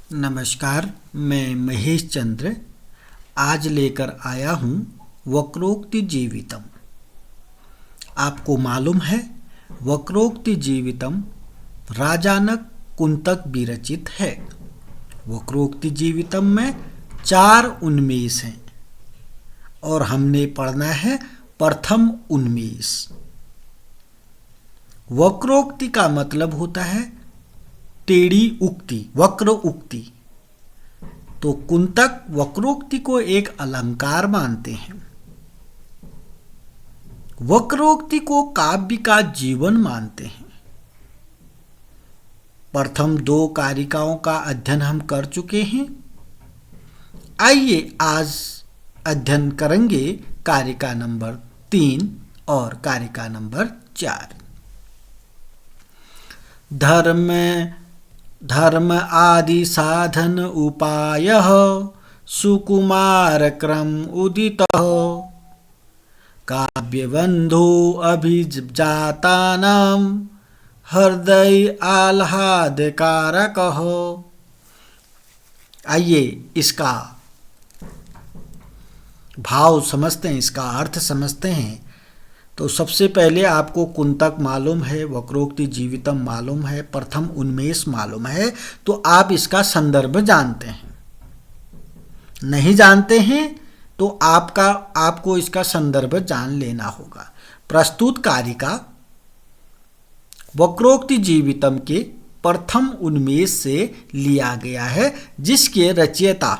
नमस्कार, मैं महेश चंद्र आज लेकर आया हूँ वक्रोक्ति जीवितम। आपको मालूम है वक्रोक्ति जीवितम राजानक कुंतक विरचित है। वक्रोक्ति जीवितम में 4 उन्मेष हैं और हमने पढ़ना है प्रथम उन्मेष। वक्रोक्ति का मतलब होता है टेढ़ी उक्ति, वक्र उक्ति। तो कुंतक वक्रोक्ति को एक अलंकार मानते हैं। वक्रोक्ति को काव्य का जीवन मानते हैं। प्रथम 2 कारिकाओं का अध्ययन हम कर चुके हैं। आइए आज अध्ययन करेंगे कारिका नंबर 3 और कारिका नंबर 4। धर्म आदि साधन उपायः सुकुमार क्रम उदितः काव्यबन्धो अभिजातानां हृदय आह्लादकारकः। आइए इसका भाव समझते हैं, इसका अर्थ समझते हैं। तो सबसे पहले आपको कुंतक मालूम है, वक्रोक्ति जीवितम मालूम है, प्रथम उन्मेष मालूम है, तो आप इसका संदर्भ जानते हैं। नहीं जानते हैं तो आपको इसका संदर्भ जान लेना होगा। प्रस्तुत कारिका वक्रोक्ति जीवितम के प्रथम उन्मेष से लिया गया है, जिसके रचयिता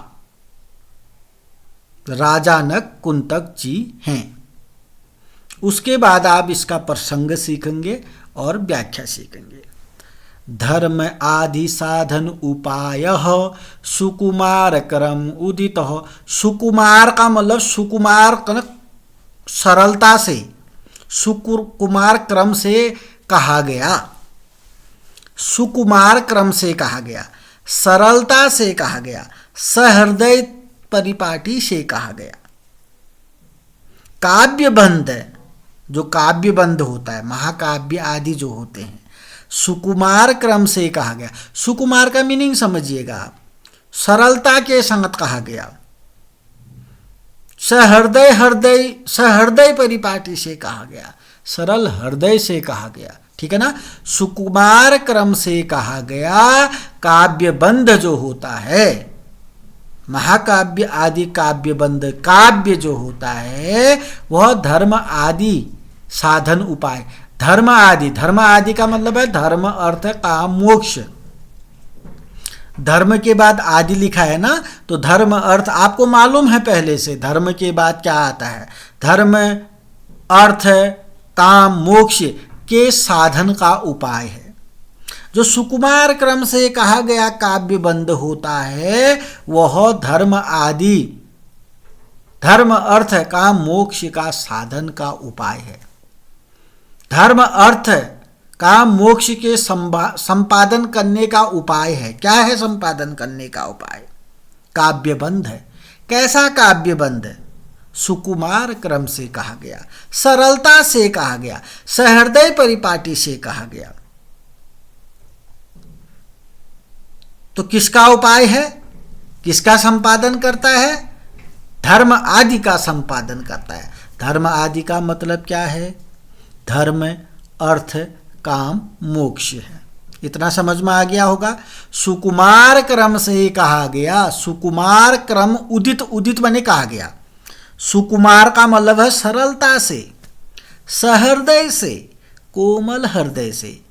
राजानक कुंतक जी हैं। उसके बाद आप इसका प्रसंग सीखेंगे और व्याख्या सीखेंगे। धर्म आदि साधन उपायः सुकुमार क्रम उदितः। सुकुमार का मतलब सुकुमार सरलता से, सुकुमार क्रम से कहा गया, सुकुमार क्रम से कहा गया, सरलता से कहा गया, सहृदय परिपाटी से कहा गया। काव्यबंध, जो काव्यबंध होता है, महाकाव्य आदि जो होते हैं, सुकुमार क्रम से कहा गया। सुकुमार का मीनिंग समझिएगा आप, सरलता के संगत कहा गया। सहृदय परिपाटी से कहा गया, सरल हृदय से कहा गया। ठीक है ना। सुकुमार क्रम से कहा गया। काव्यबंध जो होता है, महाकाव्य आदि काव्यबंध, काव्य जो होता है वह धर्म आदि साधन उपाय। धर्म आदि का मतलब है धर्म, अर्थ, काम, मोक्ष। धर्म के बाद आदि लिखा है ना, तो धर्म अर्थ आपको मालूम है पहले से। धर्म के बाद क्या आता है? धर्म, अर्थ, काम, मोक्ष के साधन का उपाय है। जो सुकुमार क्रम से कहा गया काव्यबंध होता है वह धर्म आदि, धर्म, अर्थ, काम, मोक्ष का साधन का उपाय है। धर्म, अर्थ, काम, मोक्ष के संपादन करने का उपाय है। क्या है संपादन करने का उपाय? काव्यबंध है। कैसा काव्यबंध? सुकुमार क्रम से कहा गया, सरलता से कहा गया, सहृदय परिपाटी से कहा गया। तो किसका उपाय है? किसका संपादन करता है? धर्म आदि का संपादन करता है। धर्म आदि का मतलब क्या है? धर्म, अर्थ, काम, मोक्ष है। इतना समझ में आ गया होगा। सुकुमार क्रम से कहा गया। सुकुमार क्रम, उदित बने कहा गया। सुकुमार का मतलब है सरलता से, सहृदय से, कोमल हृदय से,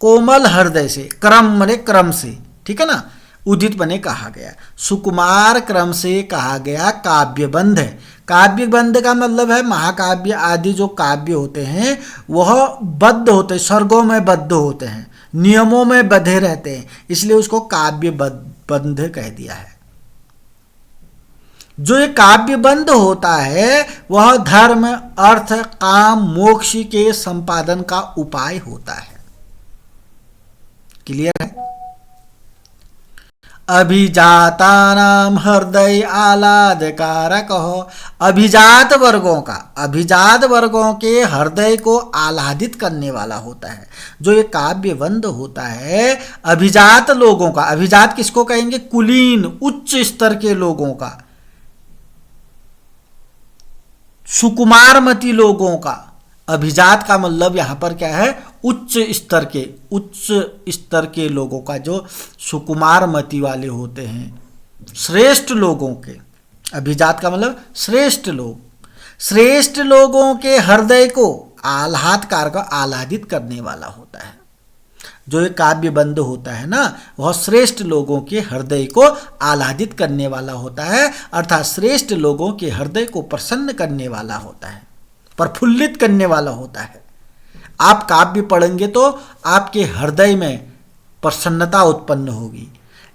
कोमल हृदय से, क्रम मने क्रम से। ठीक है ना। उदित बने कहा गया। सुकुमार क्रम से कहा गया काव्यबंध है। काव्यबंध का मतलब है महाकाव्य आदि जो काव्य होते हैं वह बद्ध होते हैं, सर्गों में बद्ध होते हैं, नियमों में बंधे रहते हैं, इसलिए उसको काव्यबंध कह दिया है। जो ये काव्यबंध होता है वह धर्म, अर्थ, काम, मोक्ष के संपादन का उपाय होता है। क्लियर है? अभिजातानाम हृदय आह्लादकारक हो। अभिजात वर्गों के हृदय को आह्लादित करने वाला होता है। जो ये काव्य बंध होता है अभिजात लोगों का, अभिजात किसको कहेंगे? कुलीन, उच्च स्तर के लोगों का, सुकुमारमती लोगों का। अभिजात का मतलब यहाँ पर क्या है? उच्च स्तर के लोगों का, जो सुकुमारमती वाले होते हैं, श्रेष्ठ लोगों के। अभिजात का मतलब श्रेष्ठ लोग। श्रेष्ठ लोगों के हृदय को आह्लादकार का आह्लादित करने वाला होता है। जो ये काव्य बंध होता है ना, वह श्रेष्ठ लोगों के हृदय को आह्लादित करने वाला होता है, अर्थात श्रेष्ठ लोगों के हृदय को प्रसन्न करने वाला होता है, प्रफुल्लित करने वाला होता है। आप काव्य पढ़ेंगे तो आपके हृदय में प्रसन्नता उत्पन्न होगी,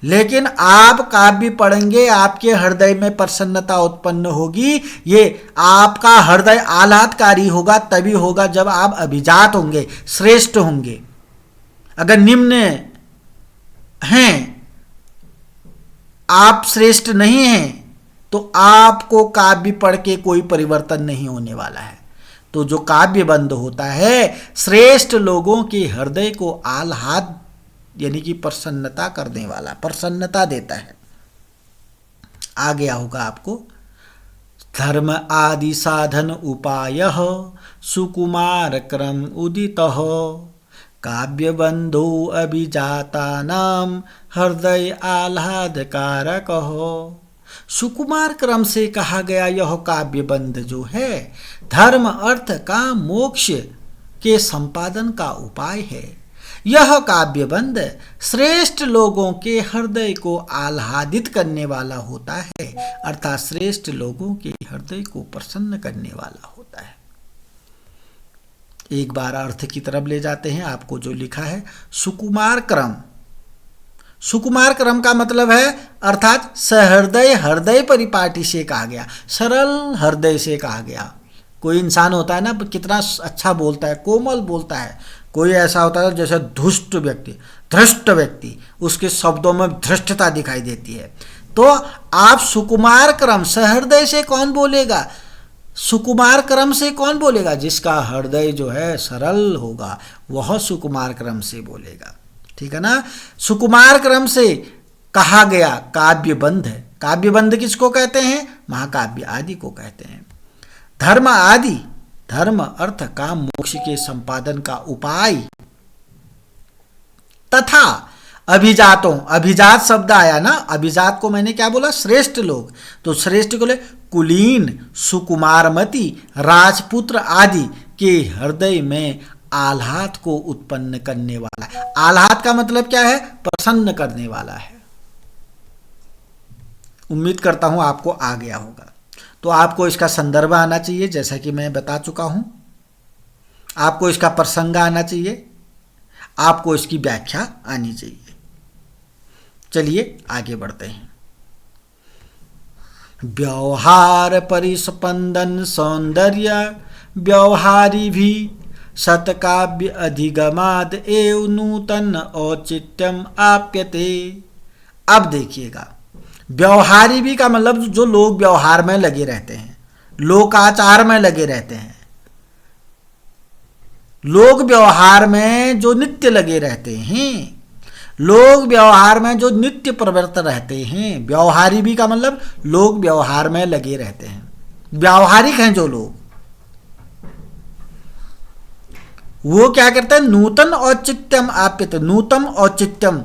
लेकिन आप काव्य पढ़ेंगे आपके हृदय में प्रसन्नता उत्पन्न होगी, ये आपका हृदय आह्लादकारी होगा तभी होगा जब आप अभिजात होंगे, श्रेष्ठ होंगे। अगर निम्न हैं, आप श्रेष्ठ नहीं हैं, तो आपको काव्य पढ़ के कोई परिवर्तन नहीं होने वाला है। तो जो काव्य बंध होता है श्रेष्ठ लोगों के हृदय को आह्लाद यानी कि प्रसन्नता करने वाला, प्रसन्नता देता है। आ गया होगा आपको। धर्म आदि साधन उपाय सुकुमार क्रम उदित काव्य बंधो अभिजाता नाम हृदय आह्लादकारक हो। सुकुमार क्रम से कहा गया यह काव्य बंध जो है धर्म अर्थ काम मोक्ष के संपादन का उपाय है। यह काव्य बंध श्रेष्ठ लोगों के हृदय को आह्लादित करने वाला होता है, अर्थात श्रेष्ठ लोगों के हृदय को प्रसन्न करने वाला होता है। एक बार अर्थ की तरफ ले जाते हैं। आपको जो लिखा है सुकुमार क्रम, सुकुमार क्रम का मतलब है अर्थात सहृदय, हृदय परिपाटी से कहा गया, सरल हृदय से कहा गया। कोई इंसान होता है ना, कितना अच्छा बोलता है, कोमल बोलता है। कोई ऐसा होता है जैसे दुष्ट व्यक्ति, धृष्ट व्यक्ति, उसके शब्दों में धृष्टता दिखाई देती है। तो आप सुकुमार क्रम, सहृदय से कौन बोलेगा? सुकुमार क्रम से कौन बोलेगा? जिसका हृदय जो है सरल होगा वह सुकुमार क्रम से बोलेगा। ठीक है ना। सुकुमार क्रम से कहा गया काव्य बंध है। काव्य बंध किसको कहते हैं? महाकाव्य आदि को कहते हैं। धर्म आदि, धर्म अर्थ काम मोक्ष के संपादन का उपाय, तथा अभिजातों, अभिजात शब्द आया ना, अभिजात को मैंने क्या बोला? श्रेष्ठ लोग। तो श्रेष्ठ को ले कुलीन, सुकुमारमती, राजपुत्र आदि के हृदय में आह्लाद को उत्पन्न करने वाला है। आह्लाद का मतलब क्या है? प्रसन्न करने वाला है। उम्मीद करता हूं आपको आ गया होगा। तो आपको इसका संदर्भ आना चाहिए, जैसा कि मैं बता चुका हूं। आपको इसका प्रसंग आना चाहिए, आपको इसकी व्याख्या आनी चाहिए। चलिए आगे बढ़ते हैं। व्यवहार परिस्पंदन सौंदर्य व्यवहारी भी शतकाव्य अधिगमाद एव नूतन औचित्यम आप्यते। अब देखिएगा, व्यवहारी भी का मतलब जो लोग व्यवहार में लगे रहते हैं, लोकाचार में लगे रहते हैं, लोग व्यवहार में जो नित्य लगे रहते हैं, लोग व्यवहार में जो नित्य प्रवृत्त रहते हैं। व्यवहारी भी का मतलब लोग व्यवहार में लगे रहते हैं, व्यावहारिक हैं जो लोग, वो क्या करते हैं? नूतन औचित्यम आप्यते। नूतन औचित्यम,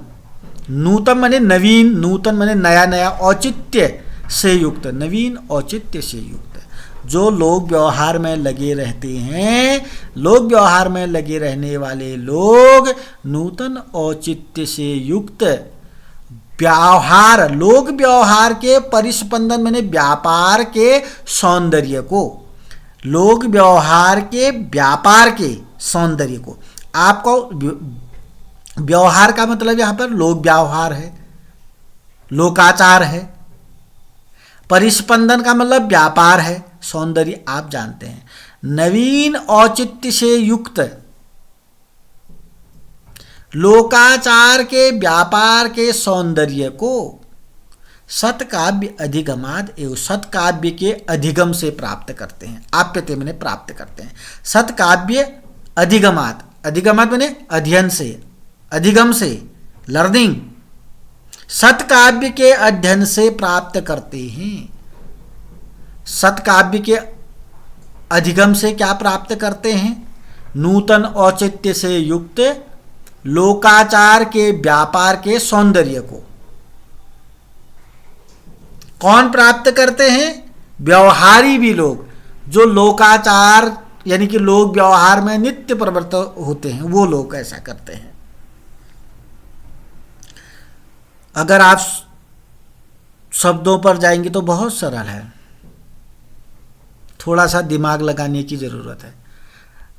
नूतन माने नवीन, नूतन माने नया नया, औचित्य से युक्त, नवीन औचित्य से युक्त। जो लोग व्यवहार में लगे रहते हैं, लोग व्यवहार में लगे रहने वाले लोग नूतन औचित्य से युक्त व्यवहार, लोग व्यवहार के परिस्पंदन माने व्यापार के सौंदर्य को, लोग व्यवहार के व्यापार के सौंदर्य को, आपको व्यवहार का मतलब यहां पर लोक व्यवहार है, लोकाचार है। परिस्पंदन का मतलब व्यापार है, सौंदर्य आप जानते हैं। नवीन औचित्य से युक्त लोकाचार के व्यापार के सौंदर्य को सत्काव्य अधिगमाद एवं सत्काव्य के अधिगम से प्राप्त करते हैं, आप्यते मैंने प्राप्त करते हैं। सत्काव्य अधिगमाद, अधिगमाद मैंने अध्ययन से, अधिगम से, लर्निंग, सत्काव्य के अध्ययन से प्राप्त करते हैं। सत्काव्य के अधिगम से क्या प्राप्त करते हैं? नूतन औचित्य से युक्त लोकाचार के व्यापार के सौंदर्य को। कौन प्राप्त करते हैं? व्यवहारी भी लोग, जो लोकाचार यानी कि लोग व्यवहार में नित्य प्रवृत्त होते हैं, वो लोग ऐसा करते हैं। अगर आप शब्दों पर जाएंगे तो बहुत सरल है, थोड़ा सा दिमाग लगाने की ज़रूरत है।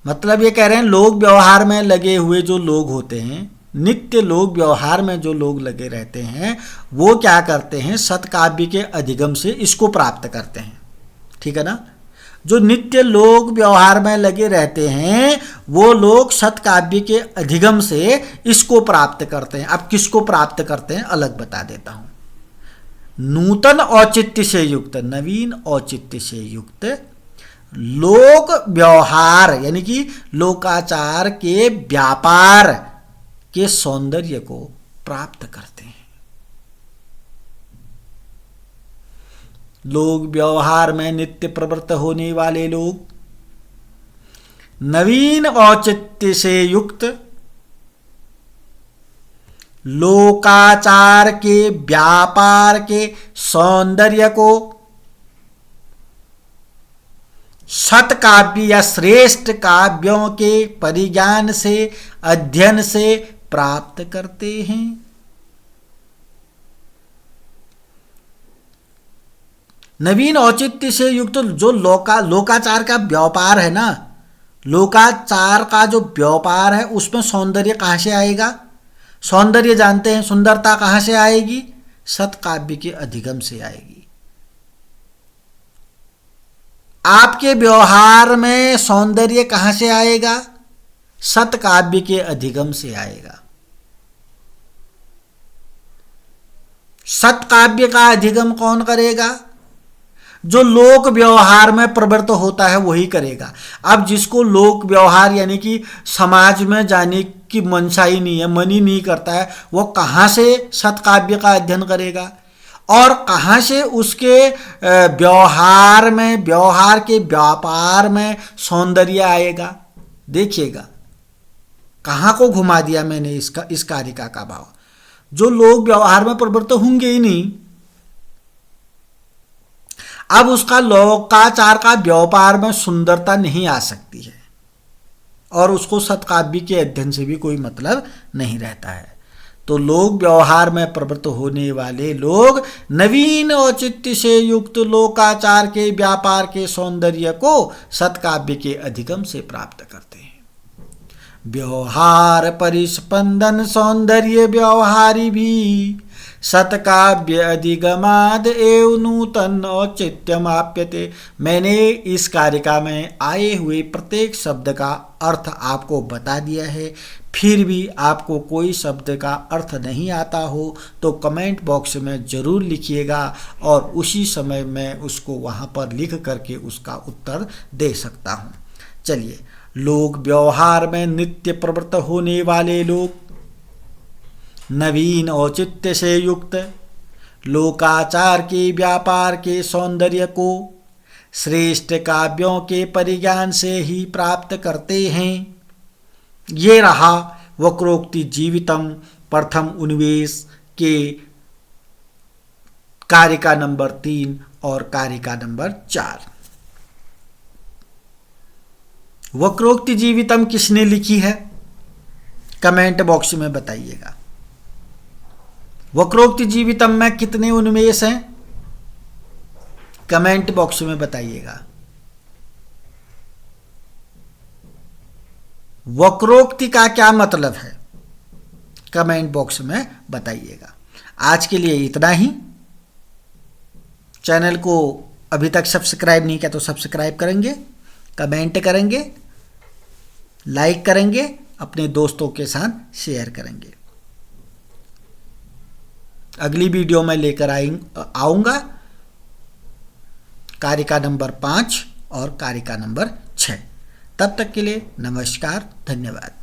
मतलब ये कह रहे हैं लोग व्यवहार में लगे हुए जो लोग होते हैं, नित्य लोग व्यवहार में जो लोग लगे रहते हैं, वो क्या करते हैं? सत्काव्य के अधिगम से इसको प्राप्त करते हैं। ठीक है ना? जो नित्य लोग व्यवहार में लगे रहते हैं वो लोग सत्काव्य के अधिगम से इसको प्राप्त करते हैं। अब किसको प्राप्त करते हैं अलग बता देता हूं। नूतन औचित्य से युक्त, नवीन औचित्य से युक्त लोक व्यवहार यानी कि लोकाचार के व्यापार के सौंदर्य को प्राप्त करते हैं। लोग व्यवहार में नित्य प्रवृत्त होने वाले लोग नवीन औचित्य से युक्त लोकाचार के व्यापार के सौंदर्य को सत्काव्य या श्रेष्ठ काव्यों के परिज्ञान से, अध्ययन से प्राप्त करते हैं। नवीन औचित्य से युक्त जो लोकाचार का व्यापार है ना, लोकाचार का जो व्यापार है उसमें सौंदर्य कहाँ से आएगा? सौंदर्य जानते हैं, सुंदरता कहाँ से आएगी? सत्काव्य के अधिगम से आएगी। आपके व्यवहार में सौंदर्य कहाँ से आएगा? सत्काव्य के अधिगम से आएगा। सत्काव्य का अधिगम कौन करेगा? जो लोक व्यवहार में प्रवृत्त होता है वही करेगा। अब जिसको लोक व्यवहार यानी कि समाज में जाने की मनसा ही नहीं है, मन ही नहीं करता है, वो कहाँ से सत्काव्य का अध्ययन करेगा और कहाँ से उसके व्यवहार में, व्यवहार के व्यापार में सौंदर्य आएगा? देखिएगा कहाँ को घुमा दिया मैंने इस कारिका का भाव। जो लोग व्यवहार में प्रवृत्त होंगे ही नहीं, अब उसका लोकाचार का व्यापार में सुंदरता नहीं आ सकती है और उसको सत्काव्य के अध्ययन से भी कोई मतलब नहीं रहता है। तो लोग व्यवहार में प्रवृत्त होने वाले लोग नवीन औचित्य से युक्त लोकाचार के व्यापार के सौंदर्य को सत्काव्य के अधिगम से प्राप्त करते हैं। व्यवहार परिस्पंदन सौंदर्य व्यवहारी भी सत्काव्य अधिगमाद एव नूतन औचित्यमाप्यते। मैंने इस कारिका में आए हुए प्रत्येक शब्द का अर्थ आपको बता दिया है। फिर भी आपको कोई शब्द का अर्थ नहीं आता हो तो कमेंट बॉक्स में ज़रूर लिखिएगा और उसी समय मैं उसको वहाँ पर लिख करके उसका उत्तर दे सकता हूँ। चलिए, लोग व्यवहार में नित्य प्रवृत्त होने वाले लोग नवीन औचित्य से युक्त लोकाचार के व्यापार के सौंदर्य को श्रेष्ठ काव्यों के परिज्ञान से ही प्राप्त करते हैं। ये रहा वक्रोक्ति जीवितम प्रथम उन्वेष के कारिका नंबर 3 और कारिका नंबर 4। वक्रोक्ति जीवितम किसने लिखी है? कमेंट बॉक्स में बताइएगा। वक्रोक्ति जीवितम में कितने उन्मेष हैं? कमेंट बॉक्स में बताइएगा। वक्रोक्ति का क्या मतलब है? कमेंट बॉक्स में बताइएगा। आज के लिए इतना ही। चैनल को अभी तक सब्सक्राइब नहीं किया तो सब्सक्राइब करेंगे, कमेंट करेंगे, लाइक करेंगे, अपने दोस्तों के साथ शेयर करेंगे। अगली वीडियो में लेकर आऊँगा कारिका नंबर 5 और कारिका नंबर 6। तब तक के लिए नमस्कार, धन्यवाद।